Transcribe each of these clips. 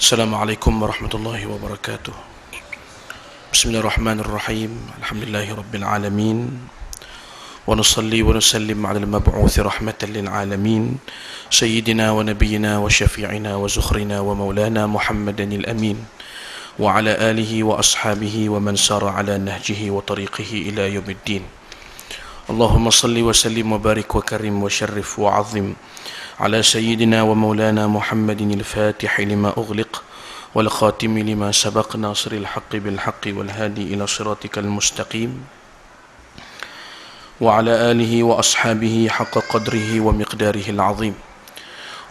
Assalamualaikum warahmatullahi wabarakatuh. Bismillahirrahmanirrahim. Alhamdulillahi rabbil alamin. Wa nusalli wa nusallim ala al-mab'uthi rahmatan lil alamin. Sayyidina wa nabiyyina wa syafi'ina wa zukhrina wa maulana Muhammadan al-amin. Wa ala alihi wa ashabihi wa man sara ala nahjihi wa tariqihi ila yaumiddin. Allahumma salli wa sallim wa barik wa karim wa syarrif wa azim على سيدنا ومولانا محمد الفاتح لما أغلق والخاتم لما سبق ناصر الحق بالحق والهادي إلى صراطك المستقيم وعلى آله وأصحابه حق قدره ومقداره العظيم.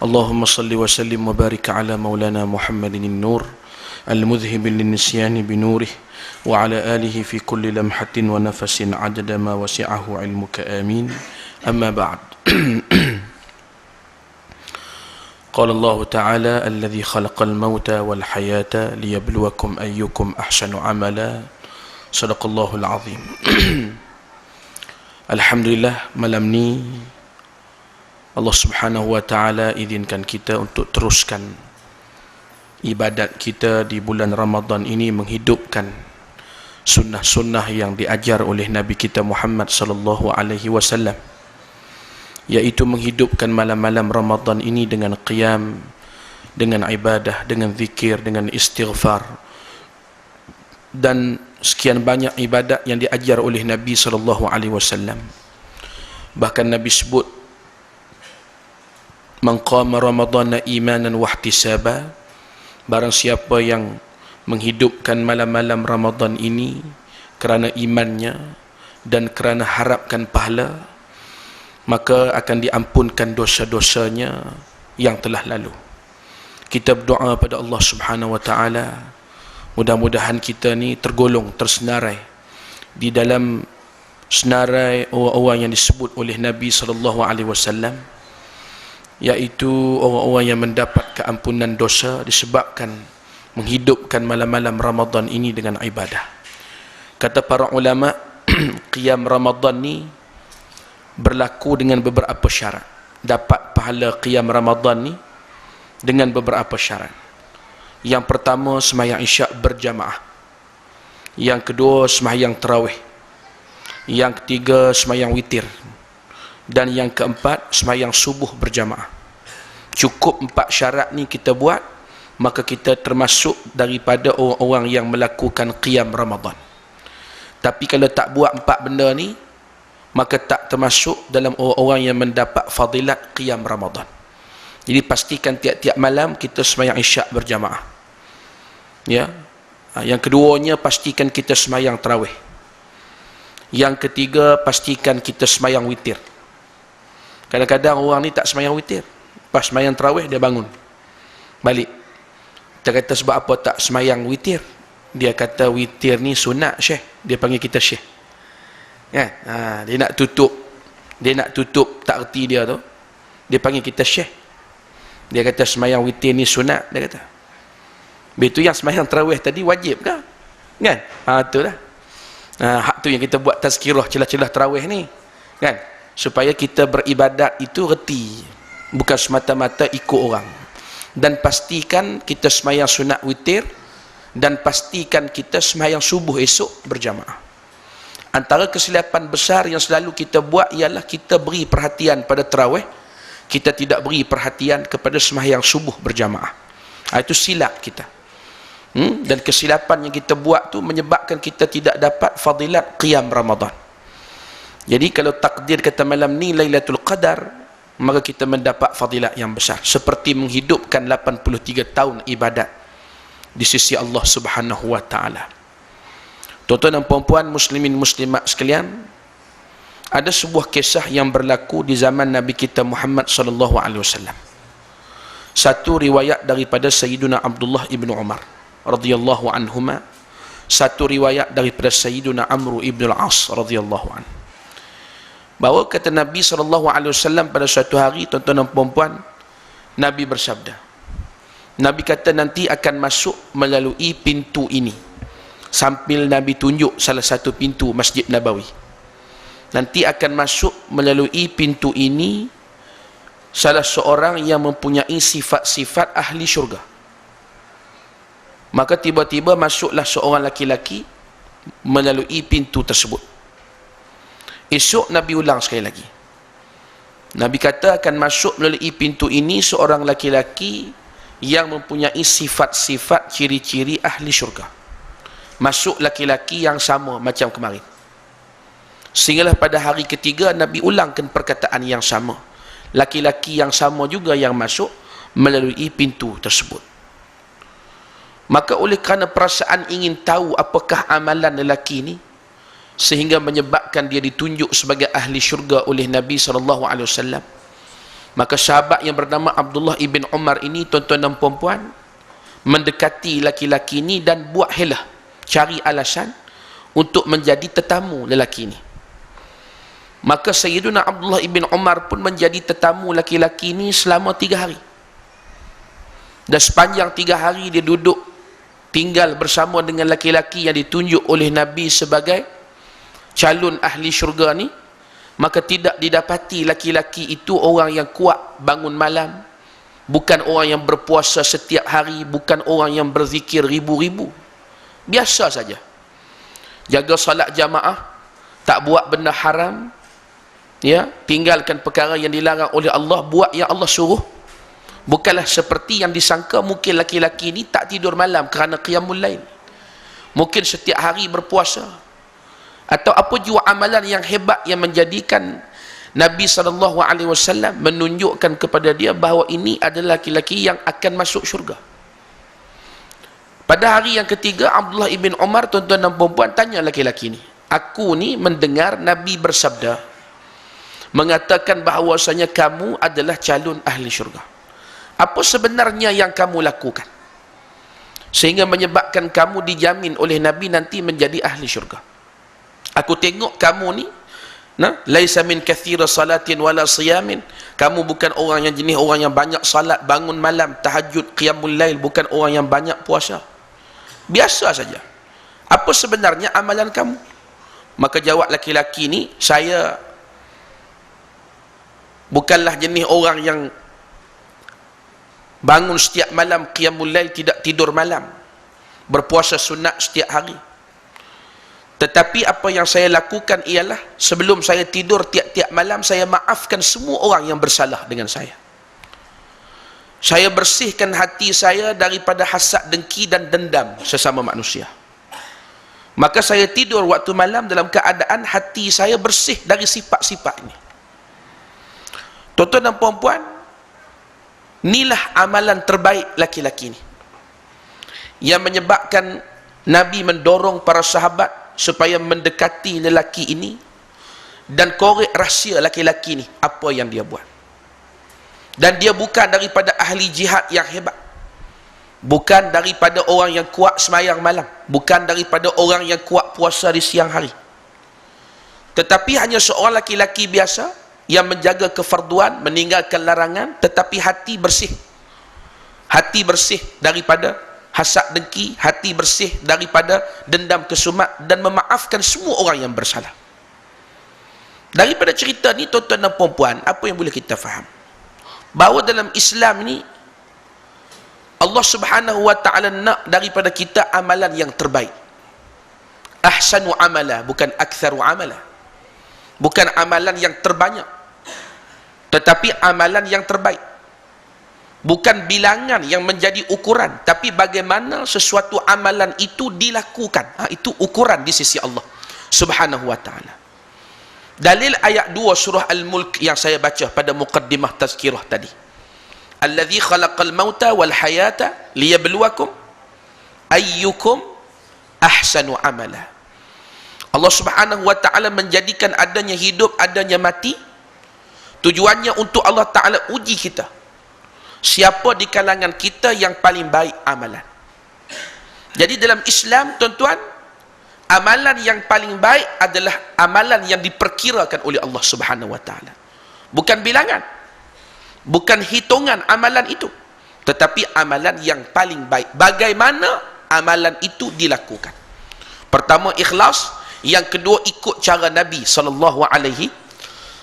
اللهم صل وسلم وبارك على مولانا محمد النور المذهب للنسيان بنوره وعلى آله في كل لمحة ونفس عدد ما وسعه علمك آمين. أما بعد. قال الله تعالى الذي خلق الموت والحياة ليبلوكم أيكم أحسن عملا. صدق الله العظيم. Alhamdulillah, malam ni Allah Subhanahu wa taala izinkan kita untuk teruskan ibadat kita di bulan Ramadan ini, menghidupkan sunnah-sunnah yang diajar oleh Nabi kita Muhammad sallallahu alaihi wasallam, iaitu menghidupkan malam-malam Ramadan ini dengan qiyam, dengan ibadah, dengan zikir, dengan istighfar, dan sekian banyak ibadat yang diajar oleh Nabi sallallahu alaihi wasallam. Bahkan Nabi sebut, man qama ramadhana imanan wa ihtisaba, barang siapa yang menghidupkan malam-malam Ramadan ini kerana imannya dan kerana harapkan pahala, maka akan diampunkan dosa-dosanya yang telah lalu. Kita berdoa pada Allah Subhanahu wa taala, mudah-mudahan kita ni tergolong, tersenarai di dalam senarai orang-orang yang disebut oleh Nabi sallallahu alaihi wasallam, iaitu orang-orang yang mendapat keampunan dosa disebabkan menghidupkan malam-malam Ramadan ini dengan ibadah. Kata para ulama, qiyam Ramadan ni berlaku dengan beberapa syarat. Dapat pahala qiyam Ramadan ni dengan beberapa syarat. Yang pertama, sembahyang isyak berjamaah. Yang kedua, sembahyang tarawih. Yang ketiga, sembahyang witir. Dan yang keempat, sembahyang subuh berjamaah. Cukup 4 syarat ni kita buat, maka kita termasuk daripada orang-orang yang melakukan qiyam Ramadan. Tapi kalau tak buat 4 benda ni, maka tak termasuk dalam orang-orang yang mendapat fadilat qiyam Ramadan. Jadi pastikan tiap-tiap malam kita sembahyang isyak berjamaah. Ya. Yang keduanya, pastikan kita sembahyang tarawih. Yang ketiga, pastikan kita sembahyang witir. Kadang-kadang orang ni tak sembahyang witir, pas sembahyang tarawih dia bangun balik. Kita kata sebab apa tak sembahyang witir? Dia kata witir ni sunat, Syekh. Dia panggil kita Syekh. Kan? Dia nak tutup tak erti dia tu, dia panggil kita Syekh. Dia kata sembahyang witir ni sunat, dia kata. Begitu yang sembahyang tarawih tadi wajib ke? Kan? Tu dah. Hak tu yang kita buat tazkirah celah-celah tarawih ni, kan? Supaya kita beribadat itu reti, bukan semata-mata ikut orang. Dan pastikan kita sembahyang sunat witir, dan pastikan kita sembahyang subuh esok berjamaah. Antara kesilapan besar yang selalu kita buat ialah kita beri perhatian pada tarawih, kita tidak beri perhatian kepada sembahyang subuh berjamaah. Itu silap kita. Dan kesilapan yang kita buat tu menyebabkan kita tidak dapat fadilat qiyam Ramadan. Jadi kalau takdir kata malam ni Lailatul Qadar, maka kita mendapat fadilat yang besar, seperti menghidupkan 83 tahun ibadat di sisi Allah Subhanahu wa taala. Tuan-tuan dan puan-puan, muslimin muslimat sekalian, ada sebuah kisah yang berlaku di zaman Nabi kita Muhammad sallallahu alaihi wasallam. Satu riwayat daripada Sayyiduna Abdullah ibn Umar radhiyallahu anhuma, satu riwayat daripada Sayyiduna Amr ibn al-As radhiyallahu anhu. Bahawa kata Nabi sallallahu alaihi wasallam, pada suatu hari, tuan-tuan dan puan-puan, Nabi bersabda. Nabi kata nanti akan masuk melalui pintu ini. Sambil Nabi tunjuk salah satu pintu Masjid Nabawi. Nanti akan masuk melalui pintu ini salah seorang yang mempunyai sifat-sifat ahli syurga. Maka tiba-tiba masuklah seorang laki-laki melalui pintu tersebut. Esok Nabi ulang sekali lagi. Nabi kata akan masuk melalui pintu ini seorang laki-laki yang mempunyai sifat-sifat ciri-ciri ahli syurga. Masuk laki-laki yang sama macam kemarin. Sehinggalah pada hari ketiga Nabi ulangkan perkataan yang sama. Laki-laki yang sama juga yang masuk melalui pintu tersebut. Maka oleh kerana perasaan ingin tahu apakah amalan lelaki ini, sehingga menyebabkan dia ditunjuk sebagai ahli syurga oleh Nabi SAW, maka sahabat yang bernama Abdullah ibn Umar ini, tuan-tuan dan puan-puan, mendekati laki-laki ini dan buat helah, cari alasan untuk menjadi tetamu lelaki ini. Maka Sayyiduna Abdullah ibn Umar pun menjadi tetamu laki-laki ini selama 3 hari. Dan sepanjang 3 hari dia duduk tinggal bersama dengan laki-laki yang ditunjuk oleh Nabi sebagai calon ahli syurga ni, maka tidak didapati laki-laki itu orang yang kuat bangun malam, bukan orang yang berpuasa setiap hari, bukan orang yang berzikir ribu-ribu. Biasa saja. Jaga salat jamaah, tak buat benda haram, ya, tinggalkan perkara yang dilarang oleh Allah, buat yang Allah suruh. Bukanlah seperti yang disangka, mungkin laki-laki ini tak tidur malam kerana qiyamul lail, mungkin setiap hari berpuasa, atau apa jua amalan yang hebat yang menjadikan Nabi SAW menunjukkan kepada dia bahawa ini adalah laki-laki yang akan masuk syurga. Pada hari yang ketiga, Abdullah ibn Umar, tuan-tuan dan puan-puan, tanya laki-laki ini, aku ni mendengar Nabi bersabda mengatakan bahawasanya kamu adalah calon ahli syurga. Apa sebenarnya yang kamu lakukan sehingga menyebabkan kamu dijamin oleh Nabi nanti menjadi ahli syurga? Aku tengok kamu ni, laisa min kathira salatin wala siyamin, kamu bukan orang yang jenis orang yang banyak salat, bangun malam, tahajud, qiyamul lail, bukan orang yang banyak puasa, biasa saja. Apa sebenarnya amalan kamu? Maka jawab laki-laki ni, saya bukanlah jenis orang yang bangun setiap malam qiyamul lail, tidak tidur malam, berpuasa sunat setiap hari. Tetapi apa yang saya lakukan ialah sebelum saya tidur tiap-tiap malam, saya maafkan semua orang yang bersalah dengan saya. Saya bersihkan hati saya daripada hasad, dengki dan dendam sesama manusia. Maka saya tidur waktu malam dalam keadaan hati saya bersih dari sifat-sifat ini. Tuan-tuan dan puan-puan, inilah amalan terbaik laki-laki ini yang menyebabkan Nabi mendorong para sahabat supaya mendekati lelaki ini dan korek rahsia laki-laki ini apa yang dia buat. Dan dia bukan daripada ahli jihad yang hebat, bukan daripada orang yang kuat semayang malam, bukan daripada orang yang kuat puasa di siang hari, tetapi hanya seorang laki-laki biasa yang menjaga kefarduan, meninggalkan larangan, tetapi hati bersih. Hati bersih daripada hasad dengki, hati bersih daripada dendam kesumat, dan memaafkan semua orang yang bersalah. Daripada cerita ni, tuan-tuan dan puan-puan, apa yang boleh kita faham? Bahawa dalam Islam ni, Allah Subhanahu wa ta'ala nak daripada kita amalan yang terbaik. Ahsanu amala, bukan aktsaru amala. Bukan amalan yang terbanyak, tetapi amalan yang terbaik. Bukan bilangan yang menjadi ukuran, tapi bagaimana sesuatu amalan itu dilakukan. Itu ukuran di sisi Allah Subhanahu wa ta'ala. Dalil ayat 2 surah Al-Mulk yang saya baca pada muqaddimah tazkirah tadi. Alladzi khalaqal mauta wal hayata liyabluwakum ayyukum ahsanu amala. Allah Subhanahu wa ta'ala menjadikan adanya hidup, adanya mati, tujuannya untuk Allah Ta'ala uji kita, siapa di kalangan kita yang paling baik amalan. Jadi dalam Islam, tuan-tuan, amalan yang paling baik adalah amalan yang diperkirakan oleh Allah Subhanahu wa ta'ala. Bukan bilangan, bukan hitungan amalan itu, tetapi amalan yang paling baik. Bagaimana amalan itu dilakukan? Pertama, ikhlas. Yang kedua, ikut cara Nabi sallallahu alaihi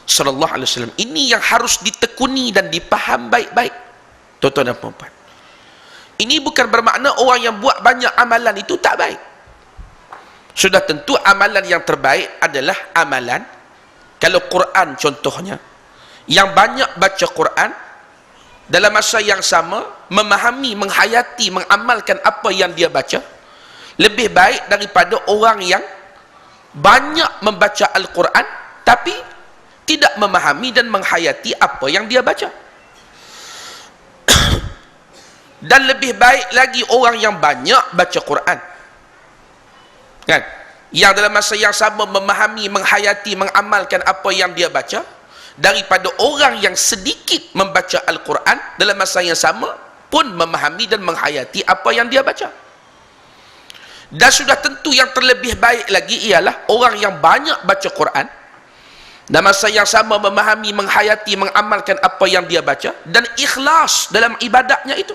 wasallam. Ini yang harus ditekuni dan dipaham baik-baik, tuan-tuan dan puan-puan. Ini bukan bermakna orang yang buat banyak amalan itu tak baik. Sudah tentu amalan yang terbaik adalah amalan, kalau Quran contohnya, yang banyak baca Quran dalam masa yang sama memahami, menghayati, mengamalkan apa yang dia baca, lebih baik daripada orang yang banyak membaca Al-Quran tapi tidak memahami dan menghayati apa yang dia baca. Dan lebih baik lagi orang yang banyak baca Quran, kan, yang dalam masa yang sama memahami, menghayati, mengamalkan apa yang dia baca, daripada orang yang sedikit membaca Al-Quran dalam masa yang sama pun memahami dan menghayati apa yang dia baca. Dan sudah tentu yang terlebih baik lagi ialah orang yang banyak baca Quran dalam masa yang sama memahami, menghayati, mengamalkan apa yang dia baca dan ikhlas dalam ibadatnya itu.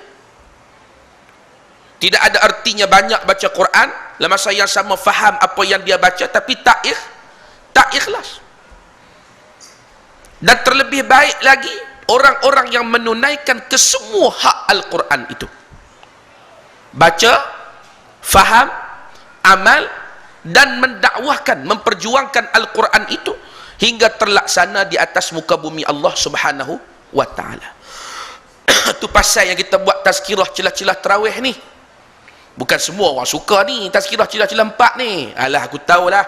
Tidak ada artinya banyak baca Quran dalam masa yang sama faham apa yang dia baca tapi tak ikhlas. Dan terlebih baik lagi orang-orang yang menunaikan kesemua hak Al-Quran itu, baca, faham, amal dan mendakwahkan, memperjuangkan Al-Quran itu hingga terlaksana di atas muka bumi Allah Subhanahu wa ta'ala. Itu pasal yang kita buat tazkirah celah-celah tarawih ni. Bukan semua orang suka ni tazkirah celah-celah 4 ni. Alah, aku tahulah,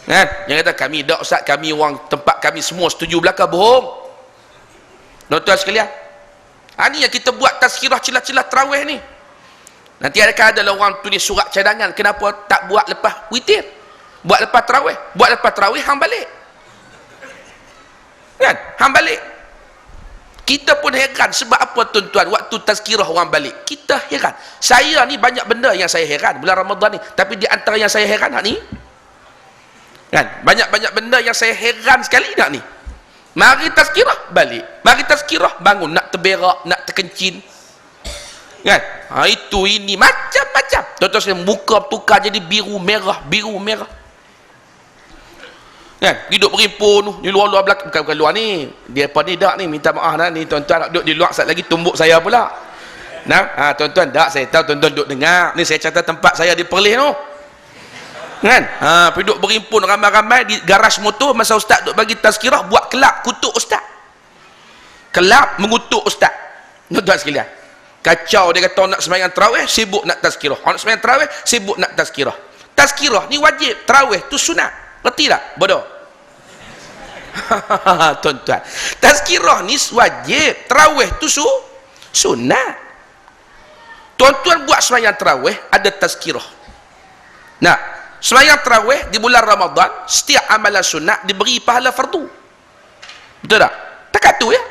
kan? Yang kata kami dak ustaz, kami orang tempat kami semua setuju belaka, bohong. Tuan-tuan sekalian, ni yang kita buat tazkirah celah-celah tarawih ni. Nanti adakah ada orang tulis surat cadangan, kenapa tak buat lepas witir, buat lepas tarawih? Buat lepas tarawih hang balik, kan? Hang balik. Kita pun heran sebab apa tuan-tuan, waktu tazkirah orang balik kita heran. Saya ni banyak benda yang saya heran bulan Ramadan ni, tapi di antara yang saya heran ni, kan, banyak-banyak benda yang saya heran sekali nak ni. Mari tazkirah balik, mari tazkirah bangun, nak terberak, nak terkencing, kan? Itu ini macam-macam. Tuan-tuan sekalian, muka tukar jadi biru merah, kan? Hidup berimpun di luar-luar belakang, bukan luar ni, dia apa ni dak ni, minta maaf lah ni tuan-tuan, nak duduk di luar sat lagi tumbuk saya pula. Nah, tuan-tuan dak, saya tahu tuan-tuan duduk dengar ni, saya catat tempat saya di Perlis tu, kan? Duduk berimpun ramai-ramai di garaj motor masa ustaz duk bagi tazkirah, buat kelab kutuk ustaz, kelab mengutuk ustaz. Tuan-tuan sekalian, kacau. Dia kata nak sembahyang tarawih sibuk nak tazkirah, nak sembahyang tarawih sibuk nak tazkirah. Tazkirah ni wajib, tarawih tu sunat. Ngerti tak? Bodoh. Tuan-tuan, tazkirah ni wajib, tarawih tu sunat. Tuan-tuan buat sembahyang tarawih ada tazkirah. Nah, sembahyang tarawih di bulan Ramadan, setiap amalan sunat diberi pahala fardu. Betul tak? Takat tu ya.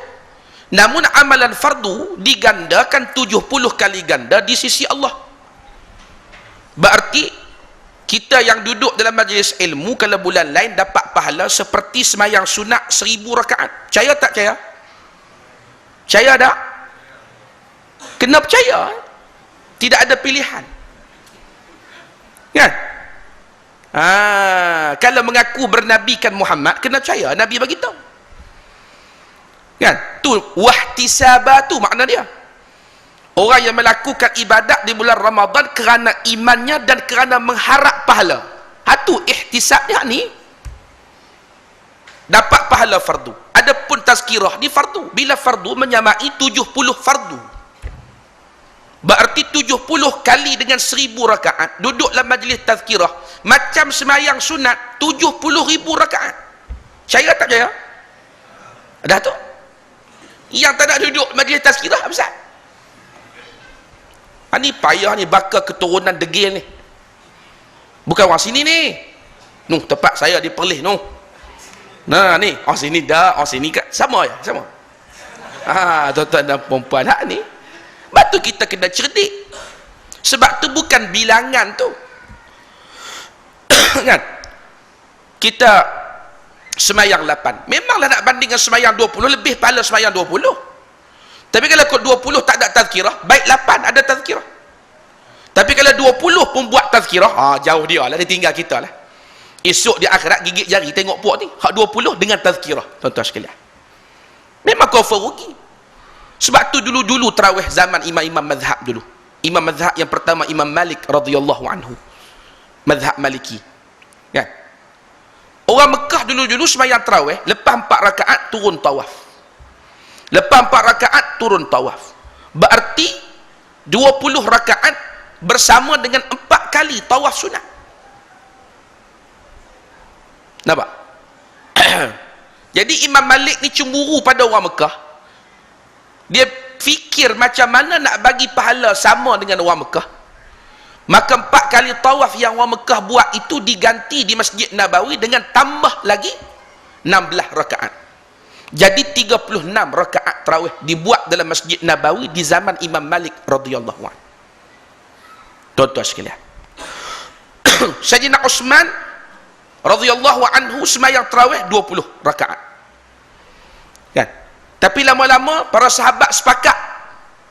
Namun amalan fardu digandakan 70 kali ganda di sisi Allah. Berarti kita yang duduk dalam majlis ilmu kalau bulan lain dapat pahala seperti sembahyang sunat 1000 rakaat. Percaya tak percaya? Percaya tak? Kena percaya. Tidak ada pilihan, kan? Kalau mengaku bernabikan Muhammad, kena percaya Nabi bagi tahu, kan? Tu wahtisaba, tu makna dia. Orang yang melakukan ibadat di bulan Ramadan kerana imannya dan kerana mengharap pahala. Itu ihtisab dia ni, dapat pahala fardu. Adapun tazkirah ni fardu. Bila fardu menyamai 70 fardu, berarti 70 kali dengan 1000 rakaat duduk dalam majlis tazkirah macam semayang sunat 70,000 rakaat. Percaya tak percaya? Dah tu. Yang tak nak duduk majlis tazkirah apa pasal? Ni payah ni, bakal keturunan degil ni. Bukan orang sini ni. Tempat saya di Perlis Nah ni, orang sini dah, orang sini kat sama ya, sama. Tuan-tuan dan perempuan ni. Batu kita kena cerdik. Sebab tu bukan bilangan tu. Kan? Kita semayang 8. Memanglah nak bandingkan semayang 20, lebih pahala semayang 20. Tapi kalau kau 20 tak ada tazkirah, baik 8 ada tazkirah. Tapi kalau 20 pun buat tazkirah, jauh dia lah, dia tinggal kita lah. Esok di akhirat gigit jari tengok puak ni, hak 20 dengan tazkirah. Tuan-tuan sekalian, memang kau rugi. Sebab tu dulu-dulu tarawih zaman imam-imam mazhab dulu. Imam mazhab yang pertama Imam Malik radhiyallahu anhu. Mazhab Maliki. Kan? Orang Mekah dulu-dulu sembahyang tarawih, lepas 4 rakaat turun tawaf. Lepas 4 rakaat turun tawaf. Berarti 20 rakaat bersama dengan 4 kali tawaf sunat. Nampak? Jadi Imam Malik ni cemburu pada orang Mekah. Dia fikir macam mana nak bagi pahala sama dengan orang Mekah. Maka 4 kali tawaf yang orang Mekah buat itu diganti di Masjid Nabawi dengan tambah lagi 16 rakaat. Jadi 36 rakaat tarawih dibuat dalam Masjid Nabawi di zaman Imam Malik radhiyallahu anhu. Tuan-tuan sekalian. Sayyidina Uthman radhiyallahu anhu sembahyang tarawih 20 rakaat. Kan? Tapi lama-lama para sahabat sepakat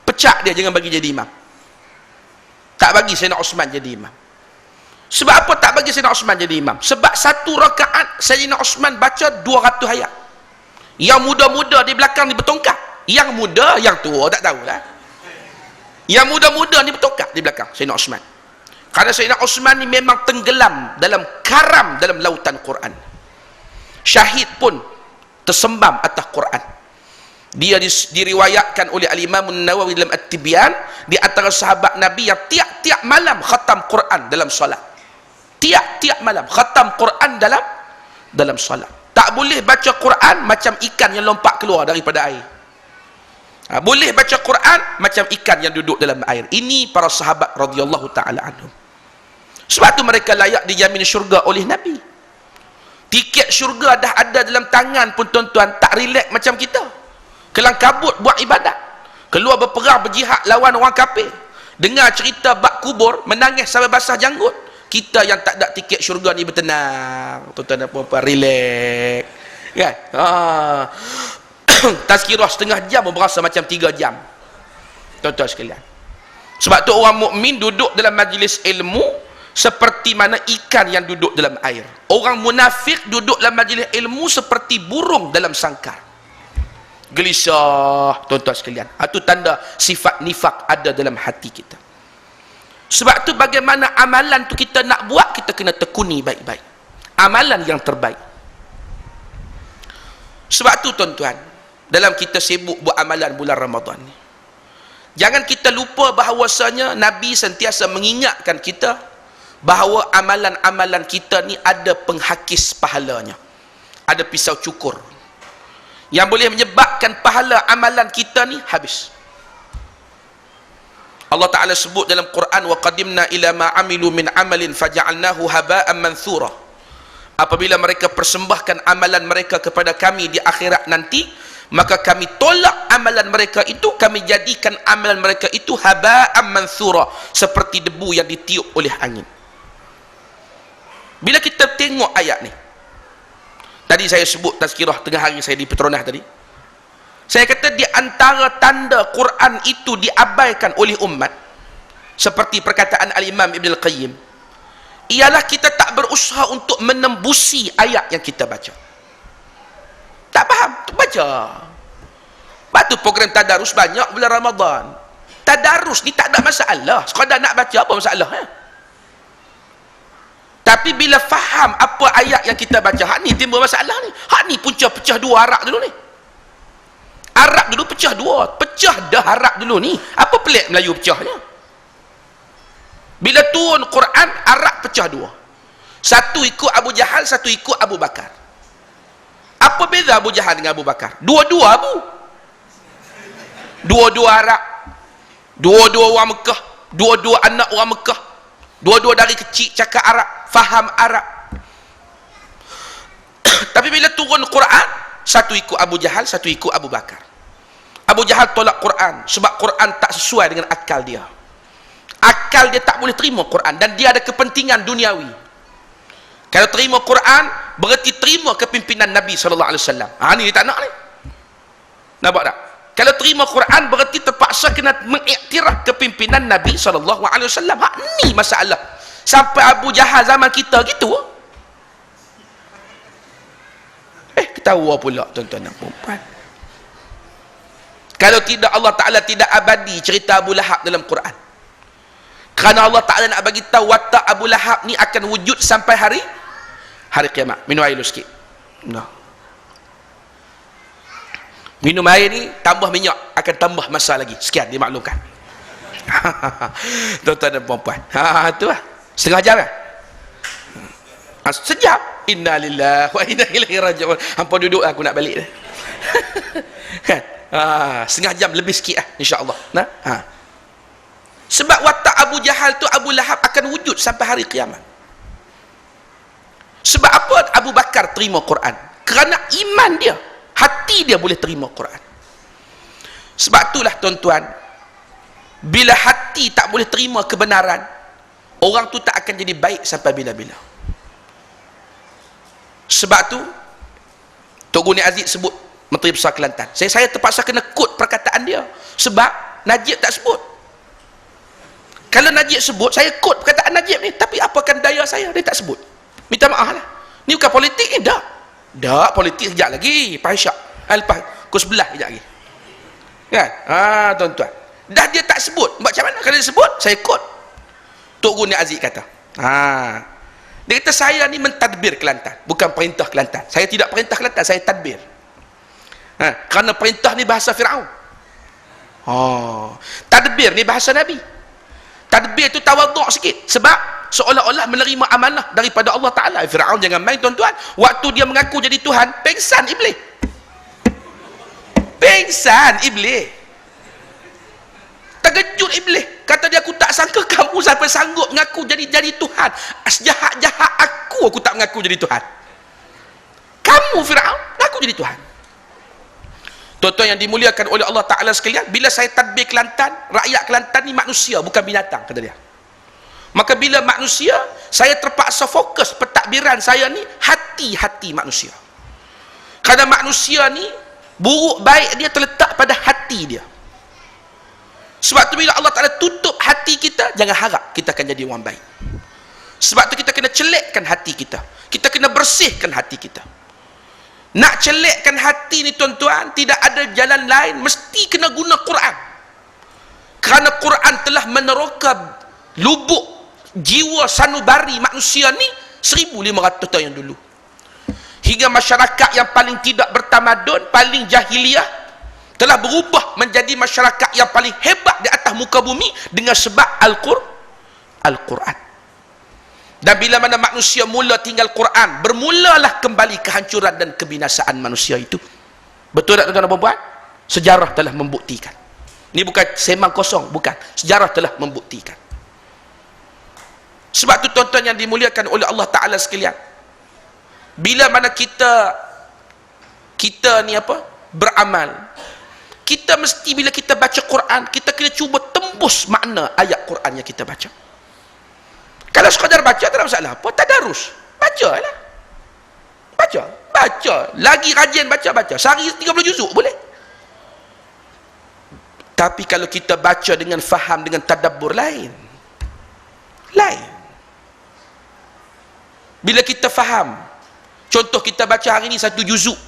pecah dia jangan bagi jadi imam. Tak bagi Sayyidina Uthman jadi imam. Sebab apa tak bagi Sayyidina Uthman jadi imam? Sebab 1 rakaat Sayyidina Uthman baca 200 ayat. Yang muda-muda di belakang ni bertongkat. Yang muda, yang tua tak tahulah. Yang muda-muda ni bertongkat di belakang Sayyidina Uthman. Kerana Sayyidina Uthman ni memang tenggelam dalam karam dalam lautan Quran. Syahid pun tersembam atas Quran. Dia diriwayatkan oleh Al-Imam An-Nawawi dalam At-Tibyan, di antara sahabat Nabi yang tiap-tiap malam khatam Quran dalam solat. Tiap-tiap malam khatam Quran dalam solat. Tak boleh baca Quran macam ikan yang lompat keluar daripada air. Boleh baca Quran macam ikan yang duduk dalam air. Ini para sahabat radhiyallahu taala anhum. Sebab tu mereka layak dijamin syurga oleh Nabi. Tiket syurga dah ada dalam tangan pun tuan-tuan, tak relax macam kita. Kelang kabut buat ibadat. Keluar berperang berjihad lawan orang kafir. Dengar cerita bab kubur, menangis sampai basah janggut. Kita yang tak ada tiket syurga ni bertenang. Tuan-tuan dan puan-puan, relax. Kan? Tazkirah setengah jam berasa macam 3 jam. Tuan-tuan sekalian. Sebab tu orang mukmin duduk dalam majlis ilmu seperti mana ikan yang duduk dalam air. Orang munafik duduk dalam majlis ilmu seperti burung dalam sangkar. Gelisah, tuan-tuan sekalian. Itu tanda sifat nifak ada dalam hati kita. Sebab tu bagaimana amalan tu kita nak buat, kita kena tekuni baik-baik. Amalan yang terbaik. Sebab tu tuan-tuan, dalam kita sibuk buat amalan bulan Ramadan ni, jangan kita lupa bahawasanya Nabi sentiasa mengingatkan kita bahawa amalan-amalan kita ni ada penghakis pahalanya. Ada pisau cukur yang boleh menyebabkan pahala amalan kita ni habis. Allah Ta'ala sebut dalam Quran, wa qadimna ila ma amilu min amalin faja'alnahu haba'an manthura. Apabila mereka persembahkan amalan mereka kepada kami di akhirat nanti, maka kami tolak amalan mereka itu, kami jadikan amalan mereka itu haba'an manthura, seperti debu yang ditiup oleh angin. Bila kita tengok ayat ni, tadi saya sebut tazkirah tengah hari saya di Petronas tadi, saya kata di antara tanda Quran itu diabaikan oleh umat, seperti perkataan Al-Imam Ibn Al-Qayyim, ialah kita tak berusaha untuk menembusi ayat yang kita baca. Tak faham, baca. Batu program tadarus banyak bulan Ramadan. Tadarus ni tak ada masalah, sekadar nak baca apa masalah ya? Tapi bila faham apa ayat yang kita baca, hak ni timbul masalah ni. Hak ni punca pecah dua Arab dulu ni. Arab dulu pecah dua, pecah dah Arab dulu ni. Apa pelik Melayu pecahnya? Bila turun Quran, Arab pecah dua. Satu ikut Abu Jahal, satu ikut Abu Bakar. Apa beza Abu Jahal dengan Abu Bakar? Dua-dua Abu. Dua-dua Arab. Dua-dua orang Mekah. Dua-dua anak orang Mekah. Dua-dua dari kecil cakap Arab, faham Arab. Tapi bila turun Quran, satu ikut Abu Jahal, satu ikut Abu Bakar. Abu Jahal tolak Quran sebab Quran tak sesuai dengan akal dia. Akal dia tak boleh terima Quran, dan dia ada kepentingan duniawi. Kalau terima Quran berarti terima kepimpinan Nabi SAW. Ni dia tak nak ni. Nampak tak? Kalau terima Quran berarti terpaksa kena mengiktiraf kepimpinan Nabi SAW. Hak ni masalah. Sampai Abu Jahal zaman kita gitu. Ketawa pula tuan-tuan dan puan-puan. Kalau tidak, Allah Ta'ala tidak abadi cerita Abu Lahab dalam Quran. Kerana Allah Ta'ala nak bagi tahu watak Abu Lahab ni akan wujud sampai hari kiamat. Minum air dulu sikit. Nah. Minum air ni tambah minyak, akan tambah masa lagi. Sekian dimaklumkan. Tuan-tuan dan puan-puan. Tu lah. Setengah jam kan? Sejam. Innalillahi wa inna ilaihi raji'un. Hampa duduk aku nak balik dah. Kan? Setengah jam lebih sikit lah, insya-Allah. Nah. Sebab watak Abu Jahal tu, Abu Lahab akan wujud sampai hari kiamat. Sebab apa Abu Bakar terima Quran? Kerana iman dia, hati dia boleh terima Quran. Sebab itulah tuan-tuan, bila hati tak boleh terima kebenaran, orang tu tak akan jadi baik sampai bila-bila. Sebab tu Tok Guni Aziz sebut Menteri Besar Kelantan. Saya terpaksa kena quote perkataan dia. Sebab Najib tak sebut. Kalau Najib sebut, saya quote perkataan Najib ni. Tapi apakan daya saya, dia tak sebut. Minta maaf lah. Ni bukan politik ni, dah. Dah, politik sekejap lagi. Pak Syak. Lepas, pukul 11 sekejap lagi. Kan? Tuan-tuan. Dah dia tak sebut. Macam mana kalau dia sebut, saya quote. Tok Guni Aziz kata. Dia kata, saya ni mentadbir Kelantan. Bukan perintah Kelantan. Saya tidak perintah Kelantan, saya tadbir. Kerana perintah ni bahasa Fir'aun. Tadbir ni bahasa Nabi. Tadbir tu tawaduk sikit. Sebab seolah-olah menerima amanah daripada Allah Ta'ala. Fir'aun jangan main tuan-tuan. Waktu dia mengaku jadi Tuhan, pengsan iblis. Pengsan iblis. Terkejut iblis. Kata dia, aku tak sangka kamu sampai sanggup mengaku jadi Tuhan. Sejahat-jahat aku tak mengaku jadi Tuhan. Kamu Fir'aun, aku jadi Tuhan. Tuan-tuan yang dimuliakan oleh Allah Ta'ala sekalian, bila saya tadbir Kelantan, rakyat Kelantan ni manusia, bukan binatang, kata dia. Maka bila manusia, saya terpaksa fokus pentadbiran saya ni hati-hati manusia. Kerana manusia ni, buruk baik dia terletak pada hati dia. Sebab tu bila Allah Ta'ala tutup hati kita, jangan harap kita akan jadi orang baik. Sebab tu kita kena celekkan hati kita. Kita kena bersihkan hati kita. Nak celekkan hati ni tuan-tuan, tidak ada jalan lain, mesti kena guna Quran. Kerana Quran telah meneroka lubuk jiwa sanubari manusia ni 1500 tahun yang dulu. Hingga masyarakat yang paling tidak bertamadun, paling jahiliah, telah berubah menjadi masyarakat yang paling hebat di atas muka bumi dengan sebab Al-Quran. Dan bila mana manusia mula tinggal Quran, bermulalah kembali kehancuran dan kebinasaan manusia itu. Betul tak tuan-tuan dan puan-puan? Sejarah telah membuktikan. Ini bukan semang kosong, bukan. Sejarah telah membuktikan. Sebab tu tuan-tuan yang dimuliakan oleh Allah Ta'ala sekalian, bila mana kita ni beramal, kita mesti bila kita baca Quran, kita kena cuba tembus makna ayat Quran yang kita baca. Kalau sekadar baca, tak ada masalah apa, tadarus, baca lah, baca, lagi rajin baca, sehari 30 juzuk boleh. Tapi kalau kita baca dengan faham, dengan tadabbur, lain. Bila kita faham, contoh kita baca hari ni 1 juzuk,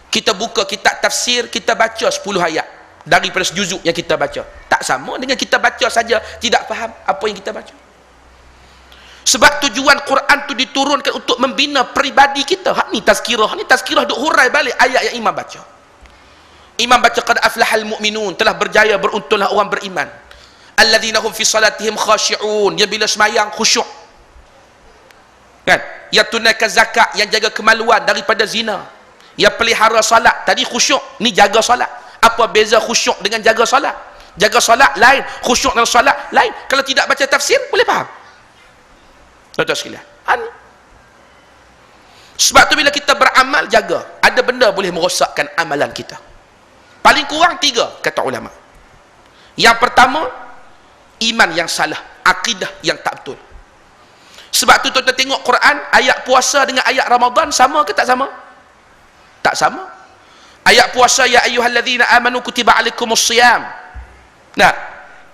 kita buka kitab tafsir, kita baca 10 ayat daripada sejuzuk yang kita baca, tak sama dengan kita baca saja tidak faham apa yang kita baca. Sebab tujuan Quran tu diturunkan untuk membina peribadi kita. Hak ni tazkirah duk hurai balik ayat yang imam baca. Imam baca qad aflahal mu'minun, telah berjaya, beruntunglah orang beriman. Alladzina hum fi salatihim khashi'un, yang bila semayang khusyuk. Kan? Yang tunaikan zakat, yang jaga kemaluan daripada zina. Yang pelihara salat, tadi khusyuk, ni jaga salat. Apa beza khusyuk dengan jaga salat? Jaga salat lain, khusyuk dalam salat lain. Kalau tidak baca tafsir, boleh faham? Tuan-tuan sekalian, sebab tu bila kita beramal, jaga, ada benda boleh merosakkan amalan kita. Paling kurang 3 kata ulama. Yang pertama, iman yang salah, akidah yang tak betul. Sebab tu tuan-tuan tengok Quran, ayat puasa dengan ayat Ramadan sama ke tak sama? Tak sama. Ayat puasa, ya ayyuhalladzina amanu kutiba alaikumusiyam, nah,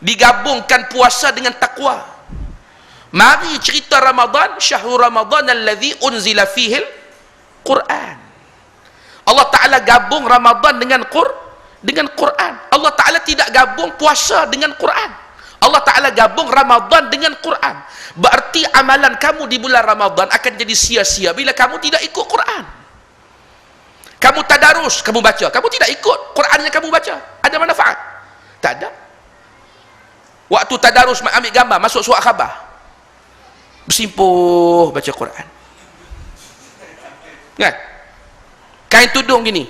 digabungkan puasa dengan takwa. Mari cerita Ramadan, syahrul Ramadan alladhi unzila fihil Quran. Allah Ta'ala gabung Ramadan dengan dengan Quran. Allah Ta'ala tidak gabung puasa dengan Quran. Allah Ta'ala gabung Ramadan dengan Quran. Berarti amalan kamu di bulan Ramadan akan jadi sia-sia bila kamu tidak ikut Quran. Kamu tadarus, kamu baca, kamu tidak ikut Quran yang kamu baca, ada manfaat? Tak ada. Waktu tadarus ambil gambar, masuk surat khabar, bersimpuh baca Quran kan? Kain tudung gini,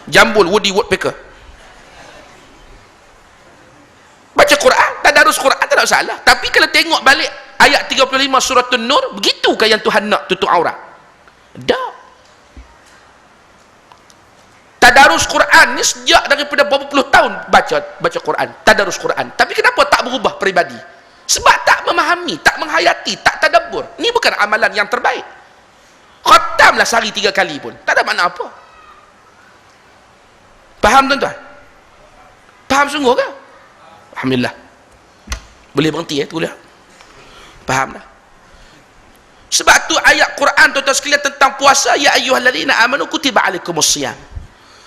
jambul Woody Woodpecker, baca Quran, tadarus Quran, tak ada masalah. Tapi kalau tengok balik ayat 35 surah An-Nur, begitukah yang Tuhan nak tutup aurat? Tak. Tadarus Quran ni sejak daripada berapa puluh tahun baca Quran, tadarus Quran. Tapi kenapa tak berubah peribadi? Sebab tak memahami, tak menghayati, tak tadabbur. Ini bukan amalan yang terbaik. Khatamlah sehari 3 kali pun tak ada makna apa. Faham tuan-tuan? Faham sungguh ke? Alhamdulillah. Boleh berhenti boleh. Faham dah. Sebab tu ayat Quran tuan-tuan sekalian tentang puasa, ya ayyuhallazina amanu kutiba alaikumusiyam.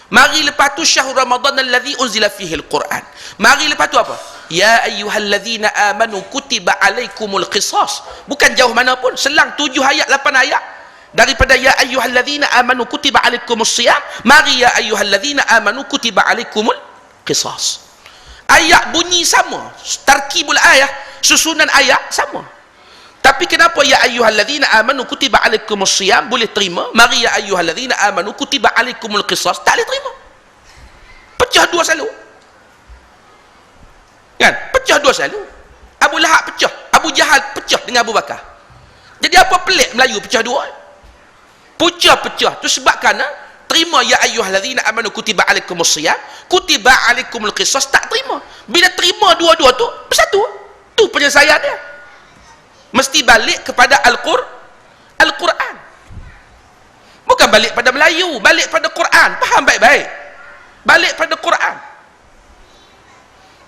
Mari lepas tu syahrul Ramadan alladzi unzila fihi al-Quran. Mari lepas tu apa? Ya ayyuhallazina amanu kutiba alaikumul qisas. Bukan jauh mana pun, selang 7 ayat 8 ayat daripada ya ayyuhallazina amanu kutiba alaikumus shiyam, mari ya ayyuhallazina amanu kutiba alaikumul qisas. Ayat bunyi sama, tarkibul ayat, susunan ayat sama. Tapi kenapa ya ayyuhallazina amanu kutiba alaikumus shiyam boleh terima, mari ya ayyuhallazina amanu kutiba alaikumul qisas tak boleh terima? Pecah dua selalu kan? Pecah dua selalu. Abu Lahab pecah, Abu Jahal pecah dengan Abu Bakar. Jadi apa pelik Melayu pecah dua? Pecah-pecah tu sebab kerana terima ya ayyuhallazina amanu kutiba alaikumus shiyam, kutiba alaikumul qisas tak terima. Bila terima dua-dua tu bersatu, tu penyelesaian dia. Mesti balik kepada Al-Quran. Bukan balik pada Melayu, balik pada Quran. Faham baik-baik. Balik pada Quran.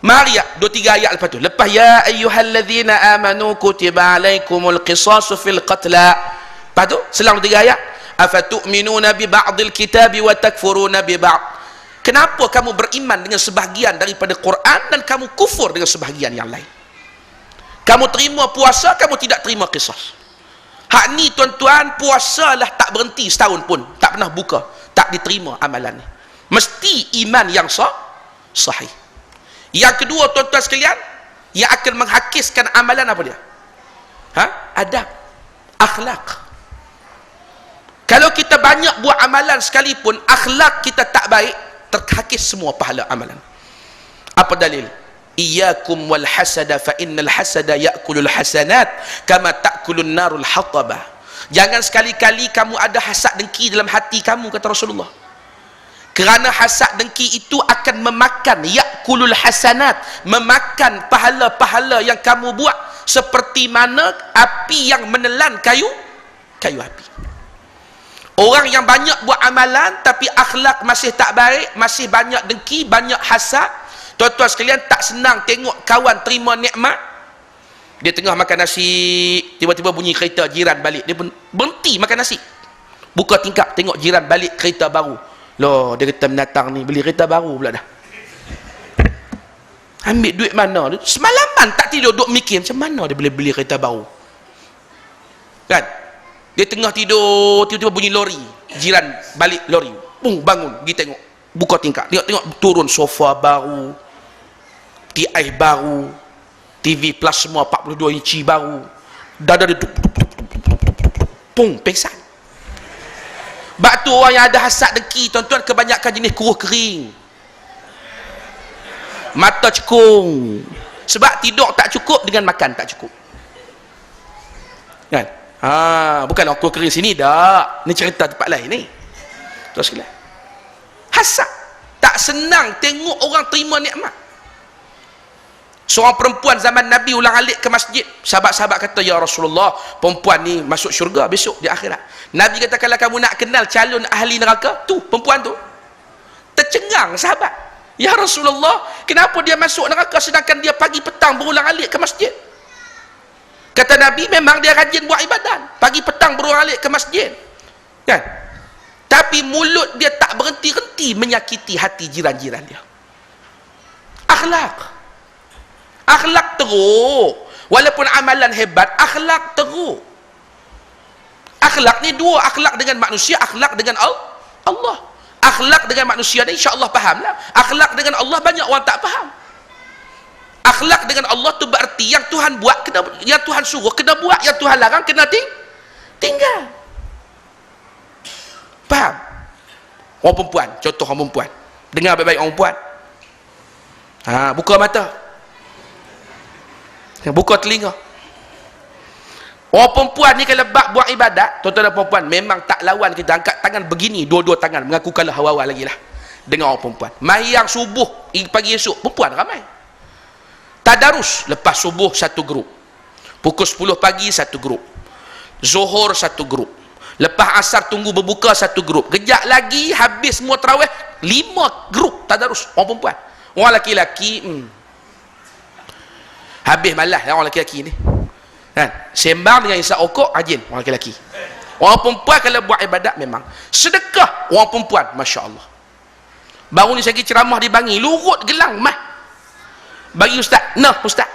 Mari 2-3 ayat lepas tu. Lepas ya ayyuhallazina amanu kutiba alaikumul qisasu fil qatla. Lepas tu selang 3 ayat. Afatu'minuna bi ba'dil kitabi wa takfuruna bi ba'd. Kenapa kamu beriman dengan sebahagian daripada Quran dan kamu kufur dengan sebahagian yang lain? Kamu terima puasa, kamu tidak terima qisas. Hak ni tuan-tuan, puasalah tak berhenti setahun pun, tak pernah buka, tak diterima amalan ni. Mesti iman yang sahih. Yang kedua tuan-tuan sekalian, yang akan menghakiskan amalan apa dia? Adab, akhlak. Kalau kita banyak buat amalan sekalipun, akhlak kita tak baik, terhakis semua pahala amalan. Apa dalil? Iyyakum wal hasada fa innal hasada ya'kulul hasanat kama ta'kulun narul hatabah. Jangan sekali-kali kamu ada hasad dengki dalam hati kamu, kata Rasulullah. Kerana hasad dengki itu akan memakan, ya'kulul hasanat, memakan pahala-pahala yang kamu buat, seperti mana api yang menelan kayu api. Orang yang banyak buat amalan tapi akhlak masih tak baik, masih banyak dengki, banyak hasad, tuan-tuan sekalian, tak senang tengok kawan terima nikmat. Dia tengah makan nasi, tiba-tiba bunyi kereta jiran balik, dia pun berhenti makan nasi, buka tingkap tengok jiran balik kereta baru. Loh, dia kata menatang ni beli kereta baru pula dah. Ambil duit mana? Semalaman tak tidur duk mikir macam mana dia boleh beli kereta baru kan? Dia tengah tidur, tiba-tiba bunyi lori, jiran balik lori, bangun pergi tengok, buka tingkap, tengok turun sofa baru, TI baru, TV plasma 42 inci baru, dada dia pingsan. Sebab tu orang yang ada hasad dengki tuan-tuan, kebanyakan jenis kuruh kering, mata cekung, sebab tidur tak cukup dengan makan tak cukup kan? Bukan kuruh kering sini dah, ni cerita tempat lain ni. Terus sekalian, hasad, tak senang tengok orang terima nikmat. Seorang perempuan zaman Nabi ulang-alik ke masjid. Sahabat-sahabat kata, ya Rasulullah, perempuan ni masuk syurga besok di akhirat. Nabi kata, kalau kamu nak kenal calon ahli neraka, tu perempuan tu. Tercengang sahabat, ya Rasulullah, kenapa dia masuk neraka sedangkan dia pagi petang berulang-alik ke masjid? Kata Nabi, memang dia rajin buat ibadat, pagi petang berulang-alik ke masjid kan? Tapi mulut dia tak berhenti-henti menyakiti hati jiran-jiran dia. Akhlak teruk. Walaupun amalan hebat, akhlak teruk. Akhlak ni dua, akhlak dengan manusia, akhlak dengan Allah. Akhlak dengan manusia ni insya-Allah fahamlah. Akhlak dengan Allah banyak orang tak faham. Akhlak dengan Allah tu berarti yang Tuhan buat kena, yang Tuhan suruh kena buat, yang Tuhan larang kena tinggal. Faham? Orang perempuan, contoh orang perempuan. Dengar baik-baik orang perempuan. Buka mata. Buka telinga. Orang perempuan ni kalau buat ibadat, tuan-tuan dan perempuan, memang tak lawan kita. Angkat tangan begini, dua-dua tangan, mengaku kalah hawa-hawa lagi lah dengan orang perempuan. Mayang subuh, pagi esok, perempuan ramai. Tadarus, lepas subuh satu grup. Pukul 10 pagi satu grup. Zuhur satu grup. Lepas asar tunggu berbuka satu grup. Kejap lagi habis semua tarawih 5 grup tadarus orang perempuan. Orang laki-laki habis malas orang laki-laki ni. Kan? Sembang dengan isap okok rajin orang laki-laki. Orang perempuan kalau buat ibadat memang sedekah orang perempuan, masya-Allah. Baru ni saya pergi ceramah di Bangi, lurut gelang mah. Bagi ustaz, nah ustaz.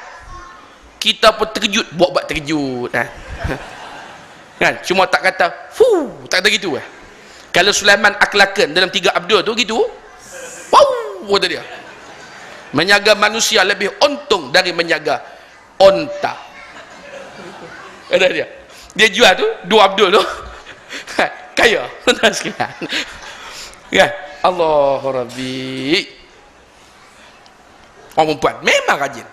Kita pun terkejut, buat terkejut kan. Kan? Cuma tak kata tak kata gitu. Kalau Sulaiman Aklakan dalam 3 Abdul tu gitu, kata dia, menjaga manusia lebih untung dari menjaga onta. Kata dia jual tu 2 Abdul tu kaya tuan sekalian. Ya Allahu Rabbi. Orang perempuan memang rajin,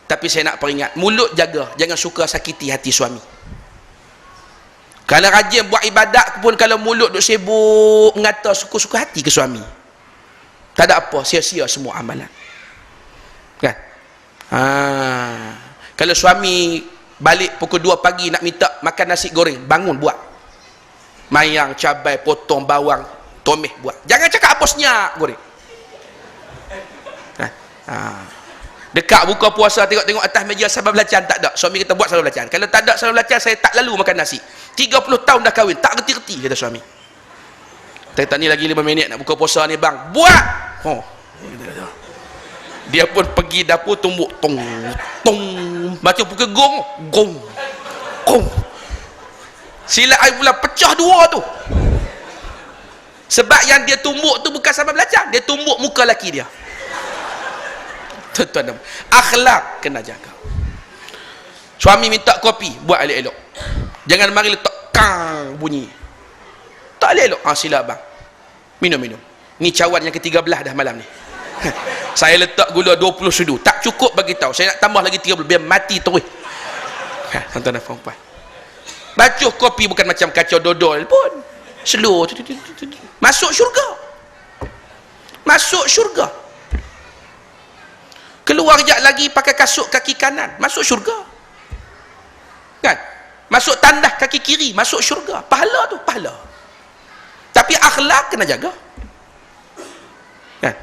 tapi saya nak peringat, mulut jaga, jangan suka sakiti hati suami. Kalau rajin buat ibadat pun, kalau mulut duk sibuk mengata suka-suka hati ke suami, tak ada apa, sia-sia semua amalan kan. Kalau suami balik pukul 2 pagi nak minta makan nasi goreng, bangun buat. Mayang, cabai, potong, bawang, tomeh buat. Jangan cakap apa senyak goreng. Dekat buka puasa, tengok-tengok atas meja sambal belacan, tak ada. Suami kata buat sambal belacan. Kalau tak ada sambal belacan, saya tak lalu makan nasi. 30 tahun dah kahwin, tak reti-reti, kata suami. Kata ni lagi 5 minit nak buka puasa ni bang, buat. Dia pun pergi dapur, tumbuk tong macam pukul gong. Silat air pula pecah 2 tu. Sebab yang dia tumbuk tu bukan sambal belacan, dia tumbuk muka laki dia. Tuan-tuan, akhlak kena jaga. Suami minta kopi, buat elok-elok. Jangan mari letak kang bunyi. Tak elok. Sila abang, minum. Ni cawan yang ke-13 dah malam ni. Saya letak gula 20 sudu, tak cukup bagi tahu. Saya nak tambah lagi 30 biar mati terus. Tuan-tuan dan puan-puan, bacuh kopi bukan macam kacau dodol pun. Slow. Masuk syurga. Keluar sekejap lagi pakai kasut kaki kanan, masuk syurga. Kan? Masuk tandas kaki kiri, masuk syurga. Pahala. Tapi akhlak kena jaga. Kan?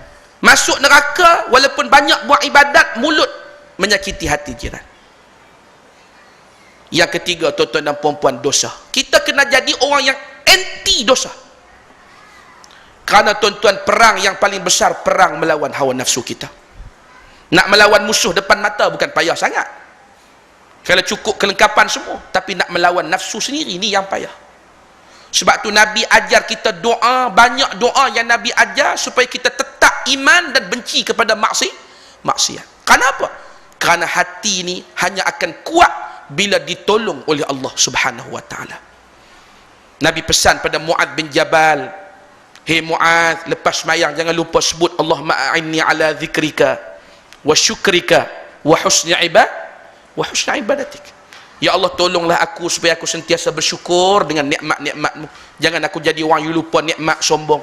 Masuk neraka walaupun banyak buat ibadat, mulut menyakiti hati jiran. Yang ketiga, tuan-tuan dan puan-puan, dosa. Kita kena jadi orang yang anti dosa. Kerana tuan-tuan, perang yang paling besar, perang melawan hawa nafsu kita. Nak melawan musuh depan mata bukan payah sangat. Kalau cukup kelengkapan semua, tapi nak melawan nafsu sendiri ni yang payah. Sebab tu Nabi ajar kita doa, banyak doa yang Nabi ajar supaya kita tetap iman dan benci kepada maksiat. Kenapa? Kerana hati ni hanya akan kuat bila ditolong oleh Allah Subhanahu wa taala. Nabi pesan pada Mu'adz bin Jabal, "Hei Mu'adz, lepas sembahyang jangan lupa sebut Allahumma a'inni ala zikrika wa syukrika wa husni ibadatik." Ya Allah, tolonglah aku supaya aku sentiasa bersyukur dengan nikmat-nikmat-Mu. Jangan aku jadi orang yang lupa nikmat, sombong.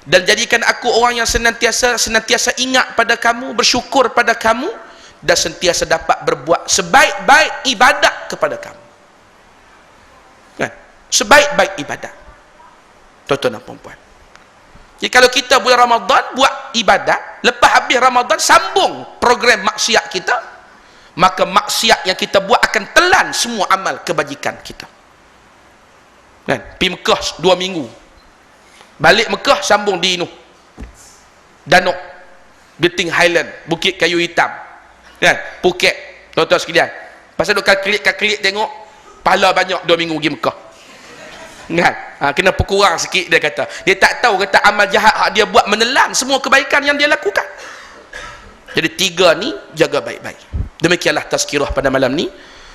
Dan jadikan aku orang yang senantiasa ingat pada Kamu, bersyukur pada Kamu, dan sentiasa dapat berbuat sebaik-baik ibadat kepada Kamu. Kan? Sebaik-baik ibadat. Tuan-tuan dan puan-puan, jadi kalau kita bulan Ramadan buat ibadat, lepas habis Ramadan sambung program maksiat kita, maka maksiat yang kita buat akan telan semua amal kebajikan kita. kan, pergi Mekah 2 minggu, balik Mekah sambung di Danok, Genting Highland, Bukit Kayu Hitam, kan, Phuket, tuan-tuan sekalian. Pasal duk kalkulit tengok pahala banyak 2 minggu pergi Mekah, kan. Kena perkurang sikit, dia kata. Dia tak tahu kata amal jahat hak dia buat menelan semua kebaikan yang dia lakukan. Jadi 3 ni jaga baik-baik. Demikianlah tazkirah pada malam ni,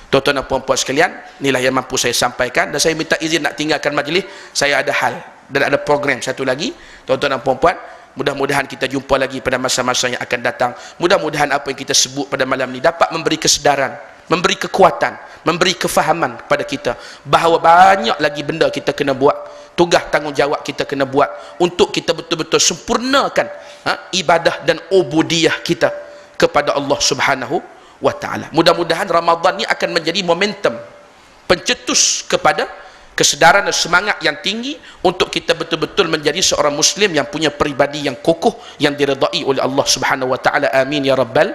tuan-tuan dan puan-puan sekalian. Inilah yang mampu saya sampaikan, dan saya minta izin nak tinggalkan majlis. Saya ada hal dan ada program satu lagi, tuan-tuan dan puan-puan. Mudah-mudahan kita jumpa lagi pada masa-masa yang akan datang. Mudah-mudahan apa yang kita sebut pada malam ni dapat memberi kesedaran, memberi kekuatan, memberi kefahaman kepada kita bahawa banyak lagi benda kita kena buat, tugas tanggungjawab kita kena buat untuk kita betul-betul sempurnakan ibadah dan ubudiyah kita kepada Allah Subhanahu wa taala. Mudah-mudahan Ramadan ni akan menjadi momentum pencetus kepada kesedaran dan semangat yang tinggi untuk kita betul-betul menjadi seorang muslim yang punya peribadi yang kokoh, yang diredai oleh Allah Subhanahu wa taala. Amin ya rabbal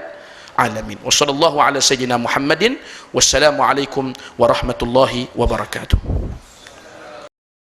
alamin. Wassallallahu ala sayyidina Muhammadin. Wassalamualaikum warahmatullahi wabarakatuh.